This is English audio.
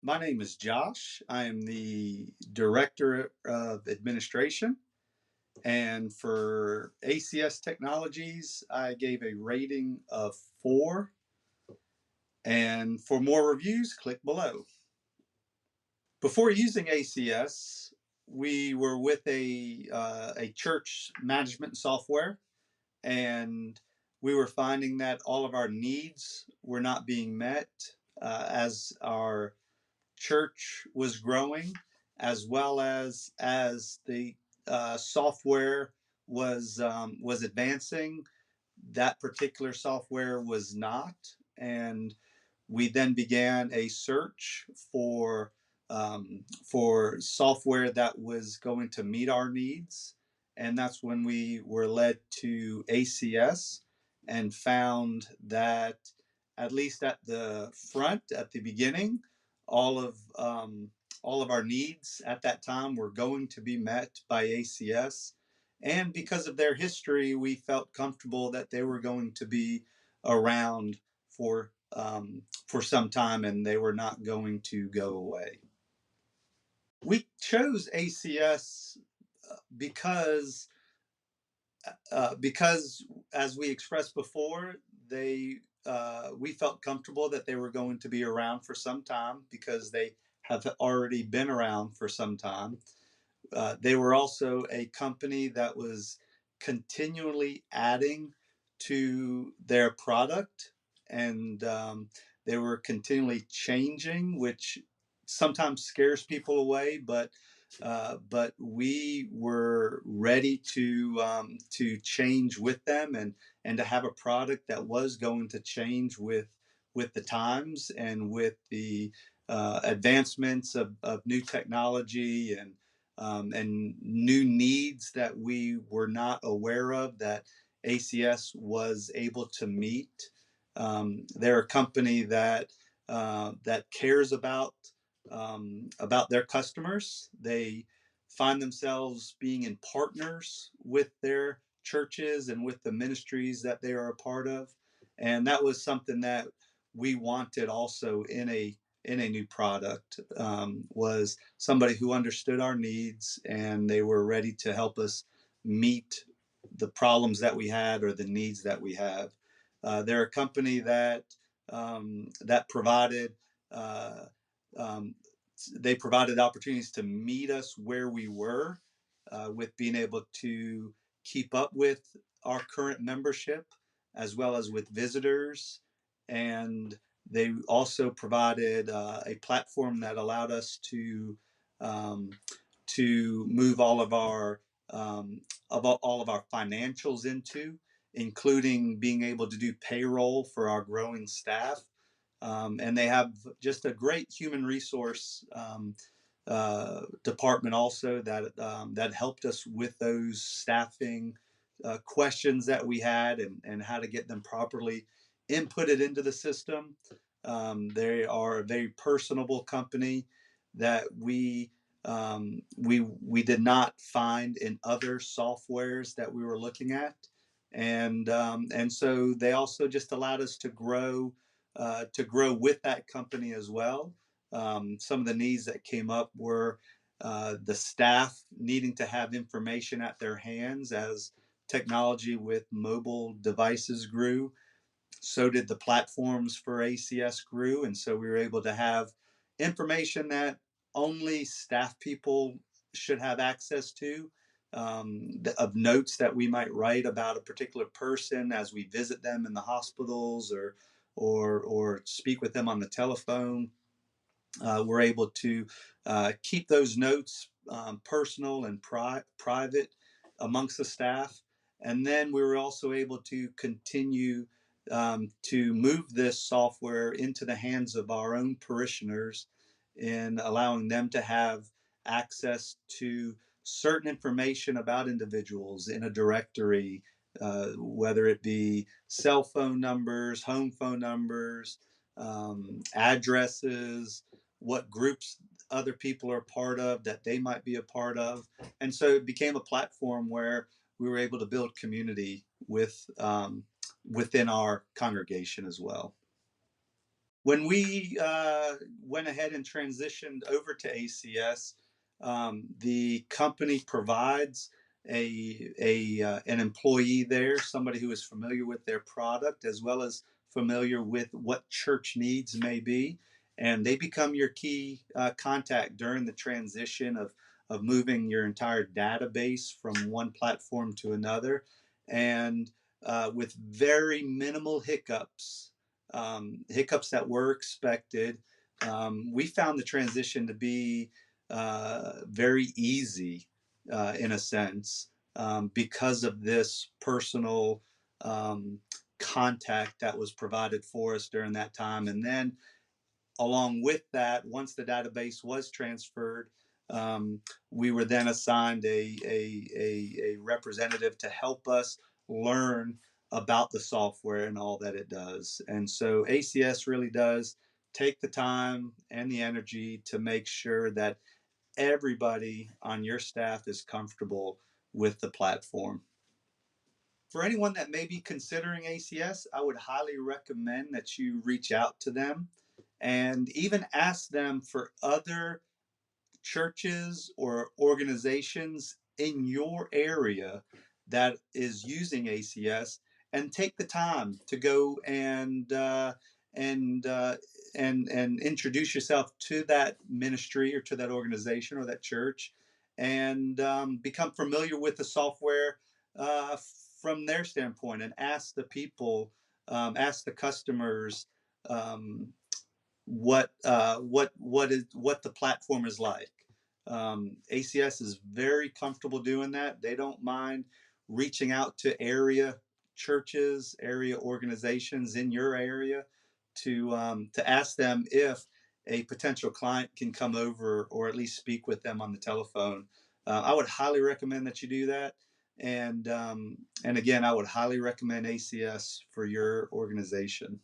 My name is Josh. I am the Director of Administration. And for ACS Technologies, I gave a rating of 4. And for more reviews, click below. Before using ACS, we were with a church management software, and we were finding that all of our needs were not being met as our church was growing, as well as the software was advancing. That particular software was not, and we then began a search for software that was going to meet our needs, and that's when we were led to ACS and found that at least at the front, at the beginning, all of um, all of our needs at that time were going to be met by ACS. And because of their history, we felt comfortable that they were going to be around for some time, and they were not going to go away. We chose ACS because because, as we expressed before, they we felt comfortable that they were going to be around for some time because they have already been around for some time. They were also a company that was continually adding to their product, and they were continually changing, which sometimes scares people away. But we were ready to change with them, and to have a product that was going to change with the times and with the advancements of new technology and new needs that we were not aware of that ACS was able to meet. They're a company that cares about their customers. They find themselves being in partners with their churches and with the ministries that they are a part of, and that was something that we wanted also in a new product, was somebody who understood our needs and they were ready to help us meet the problems that we had or the needs that we have. They're a company that provided uh, um, they provided opportunities to meet us where we were, with being able to keep up with our current membership as well as with visitors. And they also provided a platform that allowed us um, to move all of our financials into, including being able to do payroll for our growing staff. And they have just a great human resource department also that helped us with those staffing questions that we had, and how to get them properly inputted into the system. They are a very personable company that we did not find in other softwares that we were looking at, and so they also just allowed us to grow with that company as well. Some of the needs that came up were the staff needing to have information at their hands as technology with mobile devices grew. So did the platforms for ACS grew, and so we were able to have information that only staff people should have access to, of notes that we might write about a particular person as we visit them in the hospitals or speak with them on the telephone. We're able to keep those notes personal and private amongst the staff. And then we were also able to continue to move this software into the hands of our own parishioners in allowing them to have access to certain information about individuals in a directory, whether it be cell phone numbers, home phone numbers, addresses, what groups other people are part of that they might be a part of. And so it became a platform where we were able to build community within our congregation as well. When we went ahead and transitioned over to ACS, the company provides an employee there, somebody who is familiar with their product as well as familiar with what church needs may be, and they become your key contact during the transition of moving your entire database from one platform to another, and with very minimal hiccups that were expected. We found the transition to be very easy in a sense because of this personal um, contact that was provided for us during that time. And then along with that, once the database was transferred, um, we were then assigned a representative to help us learn about the software and all that it does. And so ACS really does take the time and the energy to make sure that everybody on your staff is comfortable with the platform. For anyone that may be considering ACS, I would highly recommend that you reach out to them and even ask them for other churches or organizations in your area that is using ACS, and take the time to go and uh, and introduce yourself to that ministry or to that organization or that church, and become familiar with the software uh, from their standpoint, and ask the people, ask the customers, um, what the platform is like. ACS is very comfortable doing that. They don't mind reaching out to area churches, area organizations in your area to ask them if a potential client can come over or at least speak with them on the telephone. I would highly recommend that you do that. And again, I would highly recommend ACS for your organization.